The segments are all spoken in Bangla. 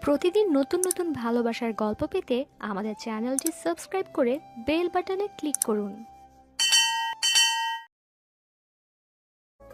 প্রতিদিন নতুন নতুন ভালোবাসার গল্প পেতে আমাদের চ্যানেলটি সাবস্ক্রাইব করে বেল বাটনে ক্লিক করুন।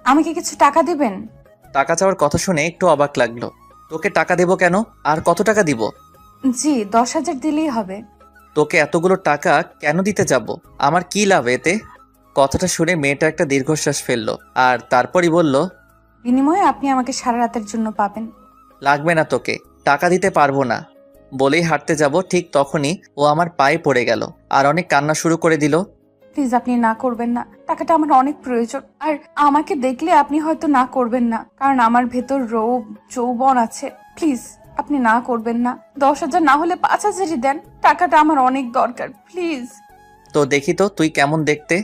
আমাকে কিছু টাকা দিবেন? টাকা চাওয়ার কথা শুনে একটু অবাক লাগলো। তোকে টাকা দেবো কেন? আর কত টাকা দিব? জি, 10,000 দিলেই হবে। তোকে এতগুলো টাকা কেন দিতে যাব? আমার কি লাভ এতে? কথাটা শুনে মেয়েটা একটা দীর্ঘশ্বাস ফেললো আর তারপরই বলল, বিনিময়ে আপনি আমাকে সারা রাতের জন্য পাবেন। লাগবে না তোকে, টাকা দিতে পারবো না। বলেই হাঁটতে যাব, ঠিক তখনই ও আমার পায়ে পড়ে গেল আর অনেক কান্না শুরু করে দিল। প্লিজ আপনি না করবেন না, টাকাটা আমার অনেক প্রয়োজন। আর আমাকে দেখলে আপনি হয়তো না করবেন না, কারণ আমার ভেতর রৌব যৌবন আছে। প্লিজ আপনি না করবেন না। 10,000 না হলে 5,000ই দেন, টাকাটা আমার অনেক দরকার, প্লিজ। তো দেখি তো তুই কেমন দেখতে।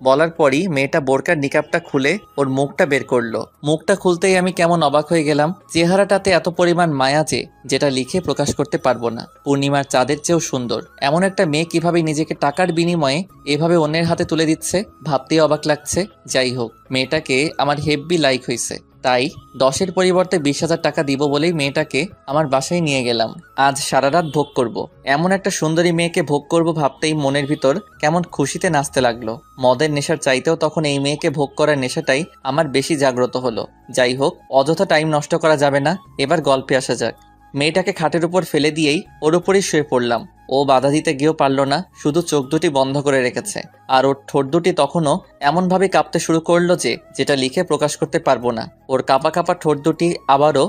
বলার পরই মেয়েটা বোরকার নিকাবটা খুলে ওর মুখটা বের করলো। মুখটা খুলতেই আমি কেমন অবাক হয়ে গেলাম। চেহারাটাতে এত পরিমাণ মায়া যেটা লিখে প্রকাশ করতে পারবো না। পূর্ণিমার চাঁদের চেয়েও সুন্দর এমন একটা মেয়ে কিভাবে নিজেকে টাকার বিনিময়ে এভাবে অন্যের হাতে তুলে দিচ্ছে, ভাবতেই অবাক লাগছে। যাই হোক, মেয়েটাকে আমার হেব্বি লাইক হয়েছে, তাই 10-এর পরিবর্তে 20,000 টাকা দিব বলেই মেয়েটাকে আমার বাসায় নিয়ে গেলাম। আজ সারা রাত ভোগ করব। এমন একটা সুন্দরী মেয়েকে ভোগ করব ভাবতেই মনের ভিতর কেমন খুশিতে নাচতে লাগলো। মদের নেশার চাইতেও তখন এই মেয়েকে ভোগ করার নেশাটাই আমার বেশি জাগ্রত হলো। যাই হোক, অযথা টাইম নষ্ট করা যাবে না, এবার গল্পে আসা যাক। মেয়েটাকে খাটের উপর ফেলে দিয়েই ওর উপরেই শুয়ে পড়লাম। ও বাধা দিতে গিয়েও পারল না, শুধু চোখ দুটি বন্ধ করে রেখেছে। আর ওর ঠোঁট দুটি তখনও এমনভাবে কাঁপতে শুরু করলো যেটা লিখে প্রকাশ করতে পারবো না। ওর কাঁপা কাঁপা ঠোঁট দুটি আবারও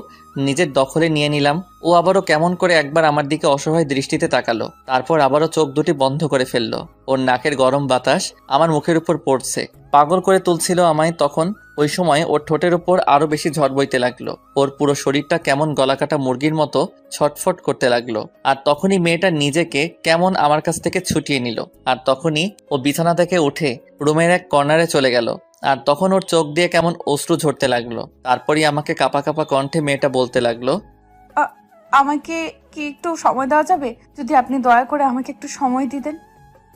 নিজের দখলে নিয়ে নিলাম। ও আবারও কেমন করে একবার আমার দিকে অসহায় দৃষ্টিতে তাকালো, তারপর আবারও চোখ দুটি বন্ধ করে ফেললো। ওর নাকের গরম বাতাস আমার মুখের উপর পড়ছে, পাগল করে তুলছিল আমায়। তখন ওই সময় ওর ঠোঁটের উপর আরো বেশি ঝড় বইতে লাগলো। ওর পুরো শরীরটা কেমন গলাকাটা মুরগির মতো ছটফট করতে লাগলো। আর তখনই মেয়েটা নিজেকে কেমন আমার কাছ থেকে ছুটিয়ে নিল। আর তখনই ও বিছানা থেকে উঠে রুমের এক কর্নারে চলে গেল। আর তখন ওর চোখ দিয়ে কেমন অশ্রু ঝরতে লাগলো। তারপরই আমাকে কাঁপা কাঁপা কণ্ঠে মেয়েটা বলতে লাগলো, আমাকে কি একটু সময় দেওয়া যাবে? যদি আপনি দয়া করে আমাকে একটু সময় দিতেন।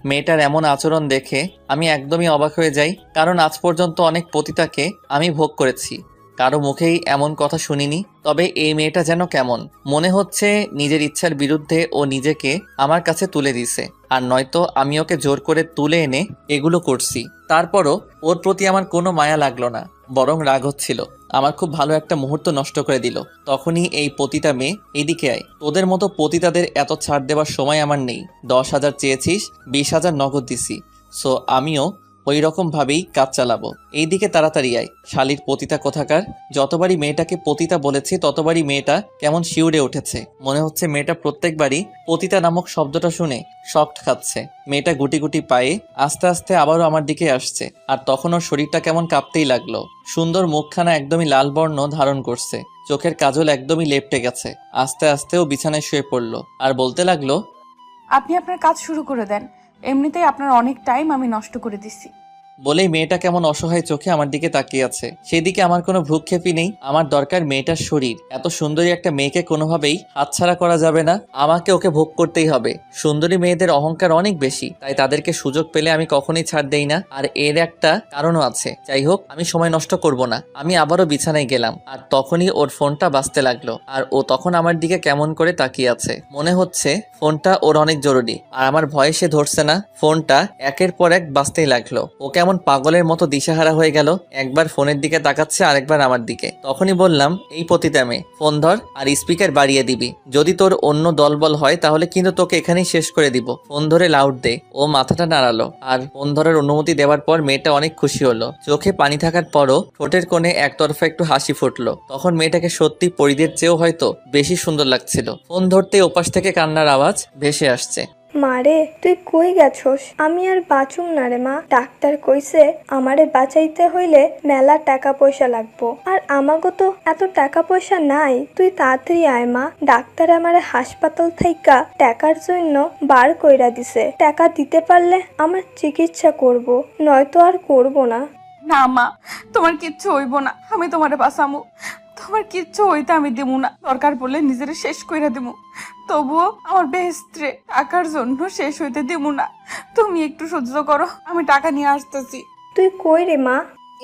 মেয়েটার এমন আচরণ দেখে আমি একদমই অবাক হয়ে যাই, কারণ আজ পর্যন্ত অনেক পতিতাকে আমি ভোগ করেছি, কারো মুখেই এমন কথা শুনিনি। তবে এই মেয়েটা যেন কেমন, মনে হচ্ছে নিজের ইচ্ছার বিরুদ্ধে ও নিজেকে আমার কাছে তুলে দিছে। আর নয়তো আমি ওকে জোর করে তুলে এনে এগুলো করছি। তারপরও ওর প্রতি আমার কোনো মায়া লাগলো না, বরং রাগ হচ্ছিল। আমার খুব ভালো একটা মুহূর্ত নষ্ট করে দিল। তখনই এই পতিতা মেয়ে, এদিকে আয়, তোদের মতো পতিতাদের এত ছাড় দেওয়ার সময় আমার নেই। 10,000 চেয়েছিস, 20,000 নগদ দিছি। সো আমিও ওই রকম ভাবেই কাজ চালাবো। এইদিকে তাড়াতাড়ি আয়, শালির পতিতা কোথাকার। যতবারই মেয়েটাকে পতিতা বলেছি ততবারই মেয়েটা কেমন শিউরে উঠেছে। মনে হচ্ছে মেয়েটা প্রত্যেকবারই পতিতা নামক শব্দটা শুনে শক্ট খাচ্ছে। মেয়েটা গুটি গুটি পায়ে আস্তে আস্তে আবারও আমার দিকে আসছে। আর তখন ওর শরীরটা কেমন কাঁপতেই লাগলো। সুন্দর মুখখানা একদমই লাল বর্ণ ধারণ করছে, চোখের কাজল একদমই লেপটে গেছে। আস্তে আস্তে ও বিছানায় শুয়ে পড়লো আর বলতে লাগলো, আপনি আপনার কাজ শুরু করে দেন, এমনিতেই আপনার অনেক টাইম আমি নষ্ট করে দিচ্ছি। বলেই মেয়েটা কেমন অসহায় চোখে আমার দিকে তাকিয়ে আছে। সেদিকে আমার কোনো ভ্রুক্ষেপই নেই। আমার দরকার মেয়েটার শরীর। এত সুন্দরী একটা মেয়েকে কোনোভাবেই হাতছাড়া করা যাবে না, আমাকে ওকে ভোগ করতেই হবে। সুন্দরী মেয়েদের অহংকার অনেক বেশি, তাই তাদেরকে সুযোগ পেলে আমি কখনোই ছাড় দেই না। আর এর একটা কারণও আছে। যাই হোক, আমি সময় নষ্ট করব না। আমি আবারও বিছানায় গেলাম। আর তখনই ওর ফোনটা বাজতে লাগলো। আর ও তখন আমার দিকে কেমন করে তাকিয়ে আছে, মনে হচ্ছে ফোনটা ওর অনেক জরুরি। আর আমার ভয়ে সে ধরছে না। ফোনটা একের পর এক বাজতেই লাগলো। ও কেমন পাগলের মতো দিশাহারা হয়ে গেল, একবার ফোনের দিকে তাকাচ্ছে আরেকবার আমার দিকে। তখনই বললাম, এই পতিতা মেয়ে, ফোন ধর আর স্পিকার বাড়িয়ে দিবি। যদি তোর অন্য দলবল হয় তাহলে কিন্তু তোকে এখানেই শেষ করে দিব। ফোন ধরে লাউড দে। ও মাথাটা নাড়ালো আর ফোন ধরার অনুমতি দেওয়ার পর মেয়েটা অনেক খুশি হলো। চোখে পানি থাকার পরও ঠোঁটের কোণে একতরফা একটু হাসি ফুটলো। তখন মেয়েটাকে সত্যি পরিদের চেয়েও হয়তো বেশি সুন্দর লাগছিল। ফোন ধরতে ওপাশ থেকে কান্নার আওয়াজ ভেসে আসছে। মারে, তুই কই গেছস? আমি আর বাঁচুম না রে মা। ডাক্তার কইছে আমারে বাঁচাইতে হইলে মেলা টাকা পয়সা লাগবো, আর আমাগো তো এত টাকা পয়সা নাই। তুই তাড়াতাড়ি আয় মা। ডাক্তার আমারে হাসপাতাল থাইকা টাকার জন্য বার কইরা দিছে। টাকা দিতে পারলে আমার চিকিৎসা করব, নয়তো আর করব না। না মা, তোমার কিচ্ছু হইব না, আমি তোমারে বাঁচামু। তোমার কিচ্ছু হইতে আমি দেবো না, দরকার পড়লে নিজের শেষ কইরা দেবো। তবুও আমার বেহেস্তে টাকার জন্য শেষ হইতে দেবো না। তুমি একটু সহ্য করো, আমি টাকা নিয়ে আসতেছি। তুই কই রে মা?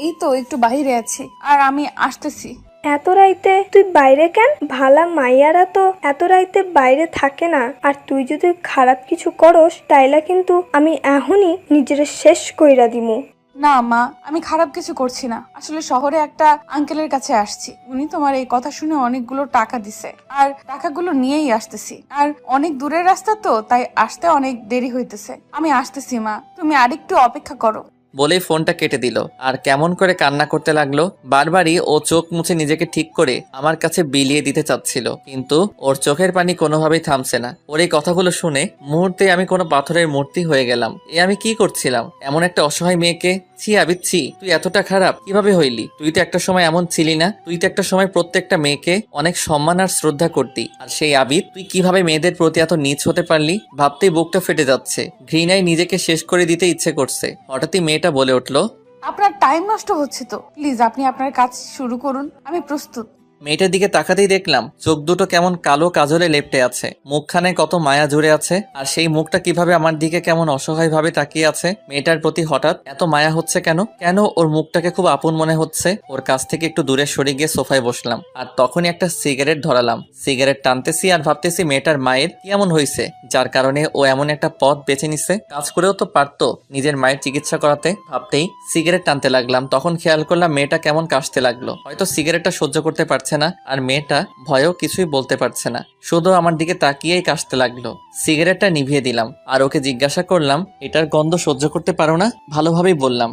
এই তো একটু বাইরে আছি, আর আমি আসতেছি। এত রাইতে তুই বাইরে কেন? ভালা মাইয়ারা তো এত রাইতে বাইরে থাকে না। আর তুই যদি খারাপ কিছু করস তাইলে কিন্তু আমি এখনই নিজের শেষ কইরা দিমু। না মা, আমি খারাপ কিছু করছি না। আসলে শহরে একটা আঙ্কেলের কাছে আসছি, উনি তোমার এই কথা শুনে অনেকগুলো টাকা দিছে, আর টাকাগুলো নিয়েই আসতেছি। আর অনেক দূরের রাস্তা তো, তাই আসতে অনেক দেরি হইতেছে। আমি আসতেছি মা, তুমি আরেকটু অপেক্ষা করো। বলেই ফোনটা কেটে দিল আর কেমন করে কান্না করতে লাগলো। বারবারই ও চোখ মুছে নিজেকে ঠিক করে আমার কাছে বিলিয়ে দিতে চাচ্ছিল, কিন্তু ওর চোখের পানি কোনোভাবেই থামছে না। ওর এই কথাগুলো শুনে মুহূর্তে আমি কোনো পাথরের মূর্তি হয়ে গেলাম। আমি কি করছিলাম? এমন একটা অসহায় মেয়েকে ছি আবিচ্ছি, তুই এতটা খারাপ কিভাবে হইলি? তুই তো একটা সময় এমন ছিলি না। তুই তো একটা সময় প্রত্যেকটা মেয়েকে অনেক সম্মান আর শ্রদ্ধা করতি। আর সেই আবিদ তুই কিভাবে মেয়েদের প্রতি এত নীচ হতে পারলি? ভাবতেই বুকটা ফেটে যাচ্ছে। ঘৃণায় নিজেকে শেষ করে দিতে ইচ্ছে করছে। হঠাৎই মেয়েটা বলে উঠলো, আপনার টাইম নষ্ট হচ্ছে তো, প্লিজ আপনি আপনার কাজ শুরু করুন, আমি প্রস্তুত। মেয়েটার দিকে তাকাতেই দেখলাম চোখ দুটো কেমন কালো কাজলে লেপ্টে আছে, মুখখানে কত মায়া জুড়ে আছে, আর সেই মুখটা কিভাবে আমার দিকে কেমন অসহায় ভাবে তাকিয়ে আছে। মেয়েটার প্রতি হঠাৎ এত মায়া হচ্ছে কেন? কেন ওর মুখটাকে খুব আপন মনে হচ্ছে? ওর কাছ থেকে একটু দূরে সরে গিয়ে সোফায় বসলাম, আর তখনই একটা সিগারেট ধরালাম। সিগারেট টানতেছি আর ভাবতেছি মেয়েটার মায়ের কি এমন হয়েছে যার কারণে ও এমন একটা পথ বেছে নিছে। কাজ করেও তো পারতো নিজের মায়ের চিকিৎসা করাতে। ভাবতেই সিগারেট টানতে লাগলাম, তখন খেয়াল করলাম মেয়েটা কেমন কাশতে লাগলো। হয়তো সিগারেটটা সহ্য করতে পারছে না, আর মেয়েটা ভয়েও কিছুই বলতে পারছে না, শুধু আমার দিকে তাকিয়েই কাশতে লাগলো। সিগারেটটা নিভিয়ে দিলাম আর ওকে জিজ্ঞাসা করলাম, এটার গন্ধ সহ্য করতে পারো না? ভালোভাবেই বললাম।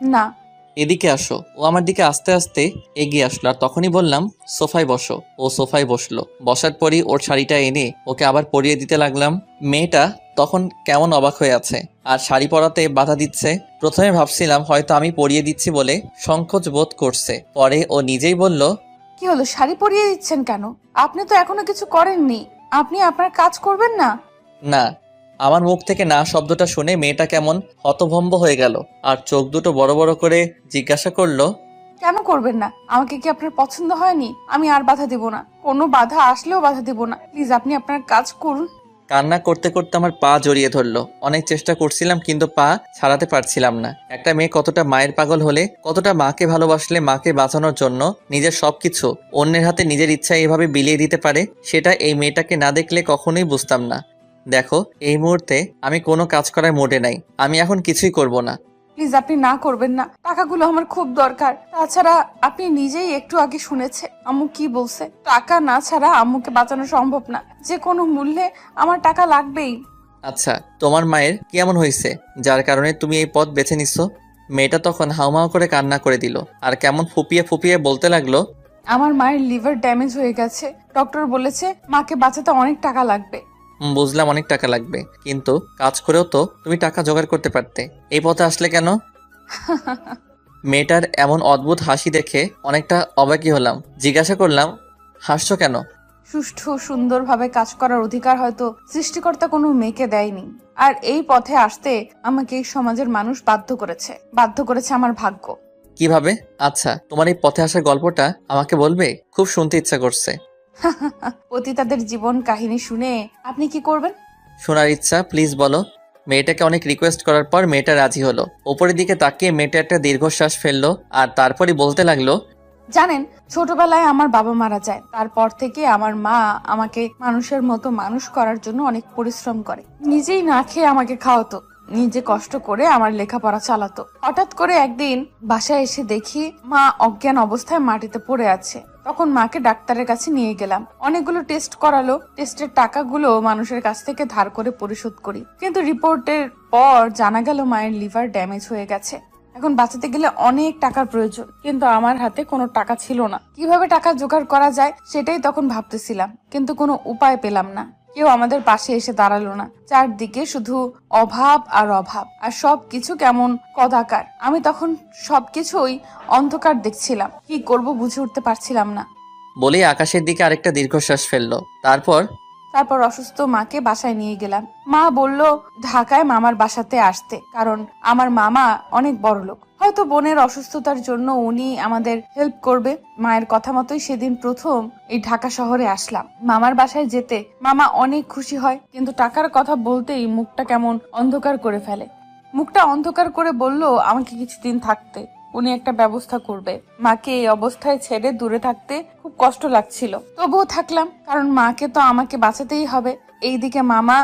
না। এদিকে আসো। ও আমার দিকে আস্তে আস্তে এগিয়ে আসলো, আর তখনই বললাম, সোফায় বসো। ও সোফায় বসলো। বসার পরই ওর শাড়িটা এনে ওকে আবার পরিয়ে দিতে লাগলাম। মেয়েটা তখন কেমন অবাক হয়ে আছে আর শাড়ি পরাতে বাধা দিচ্ছে। প্রথমে ভাবছিলাম হয়তো আমি পরিয়ে দিচ্ছি বলে সংকোচ বোধ করছে, পরে ও নিজেই বলল, কি হলো, শাড়ি পরিয়ে দিচ্ছেন কেন? আপনি তো এখনো কিছু করেননি, আপনি আপনার কাজ করবেন না? না। আমার মুখ থেকে না শব্দটা শুনে মেয়েটা কেমন হতভম্ব হয়ে গেল আর চোখ দুটো বড় বড় করে জিজ্ঞাসা করলো, কেন করবেন না? আমাকে কি আপনার পছন্দ হয়নি? আমি আর বাধা দেব না, কোনো বাধা আসলেও বাধা দেব না। প্লিজ আপনি আপনার কাজ করুন। কান্না করতে করতে আমার পা জড়িয়ে ধরলো। অনেক চেষ্টা করছিলাম কিন্তু পা ছাড়াতে পারছিলাম না। একটা মেয়ে কতটা মায়ের পাগল হলে, কতটা মাকে ভালোবাসলে মাকে বাঁচানোর জন্য নিজের সবকিছু অন্যের হাতে নিজের ইচ্ছায় এভাবে বিলিয়ে দিতে পারে, সেটা এই মেয়েটাকে না দেখলে কখনোই বুঝতাম না। দেখো, এই মুহূর্তে আমি কোনো কাজ করার মোডে নাই। আমি এখন কিছুই করব না। প্লিজ আপনি না করবেন না, টাকাগুলো আমার খুব দরকার। তাছাড়া আপনি নিজেই একটু আগে শুনেছে আম্মু কি বলছে, টাকা না ছাড়া আম্মুকে বাঁচানো সম্ভব না, যে কোনো মূল্যে আমার টাকা লাগবেই। আচ্ছা, তোমার মায়ের কি এমন হয়েছে যার কারণে তুমি এই পথ বেছে নিচ্ছ? মেয়েটা তখন হাউমাউ করে কান্না করে দিল আর কেমন ফুপিয়ে ফুপিয়ে বলতে লাগলো, আমার মায়ের লিভার ড্যামেজ হয়ে গেছে, ডক্টর বলেছে মাকে বাঁচাতে অনেক টাকা লাগবে। বুঝলাম অনেক টাকা লাগবে, কিন্তু কাজ করেও তো তুমি টাকা জোগাড় করতে পারতে। এই পথে আসলে কেন? মেয়েটার এমন অদ্ভুত হাসি দেখে অনেকটা অবাকই হলাম। জিজ্ঞাসা করলাম, হাসছো কেন? সুষ্ঠু সুন্দরভাবে কাজ করার অধিকার হয়তো সৃষ্টিকর্তা কোনো মেয়েকে দেয়নি, আর এই পথে আসতে আমাকে এই সমাজের মানুষ বাধ্য করেছে আমার ভাগ্য। কিভাবে? আচ্ছা, তোমার এই পথে আসার গল্পটা আমাকে বলবে? খুব শুনতে ইচ্ছা করছে। পতিতাদের জীবন কাহিনী শুনে আপনি কি করবেন? শোনার ইচ্ছা, প্লিজ বলো। মেয়েটাকে অনেক রিকোয়েস্ট করার পর মেয়েটা রাজি হলো। ওপরের দিকে তাকিয়ে মেয়েটা একটা দীর্ঘশ্বাস ফেললো আর তারপরই বলতে লাগলো, জানেন, ছোটবেলায় আমার বাবা মারা যায়, তারপর থেকে আমার মা আমাকে মানুষের মতো মানুষ করার জন্য অনেক পরিশ্রম করে। নিজেই না খেয়ে আমাকে খাওয়াতো, নিজে কষ্ট করে আমার লেখাপড়া চালাতো। হঠাৎ করে একদিন বাসায় এসে দেখি মা অজ্ঞান অবস্থায় মাটিতে পড়ে আছে। তখন মাকে ডাক্তারের কাছে নিয়ে গেলাম, অনেকগুলো টেস্ট করালো। টেস্টের টাকাগুলো মানুষের কাছ থেকে ধার করে পরিশোধ করি, কিন্তু রিপোর্টের পর জানা গেল মায়ের লিভার ড্যামেজ হয়ে গেছে। এখন বাঁচাতে গেলে অনেক টাকার প্রয়োজন, কিন্তু আমার হাতে কোনো টাকা ছিল না। কিভাবে টাকা জোগাড় করা যায় সেটাই তখন ভাবতেছিলাম, কিন্তু কোনো উপায় পেলাম না। কেউ আমাদের পাশে এসে দাঁড়ালো না। চারদিকে শুধু অভাব আর অভাব, আর সবকিছু কেমন কদাকার। আমি তখন সবকিছুই অন্ধকার দেখছিলাম, কি করব বুঝে উঠতে পারছিলাম না। বলেই আকাশের দিকে আরেকটা দীর্ঘশ্বাস ফেললো। তারপর অসুস্থ মাকে বাসায় নিয়ে গেলাম। মা বলল ঢাকায় মামার বাসাতে আসতে, কারণ আমার মামা অনেক বড় লোক। হয়তো বোনের অসুস্থতার জন্য উনি আমাদের হেল্প করবে। মায়ের কথা মতোই সেদিন প্রথম এই ঢাকা শহরে আসলাম। মামার বাসায় যেতে মামা অনেক খুশি হয়, কিন্তু টাকার কথা বলতেই মুখটা কেমন অন্ধকার করে ফেলে। মুখটা অন্ধকার করে বলল আমাকে কিছুদিন থাকতে। উনি একটা ব্যবস্থা করবে। মাকে এই অবস্থায় ছেড়ে দূরে থাকতে খুব কষ্ট লাগছিল, তবুও থাকলাম, কারণ মাকে তো আমাকে বাঁচাতেই হবে। এইদিকে মামা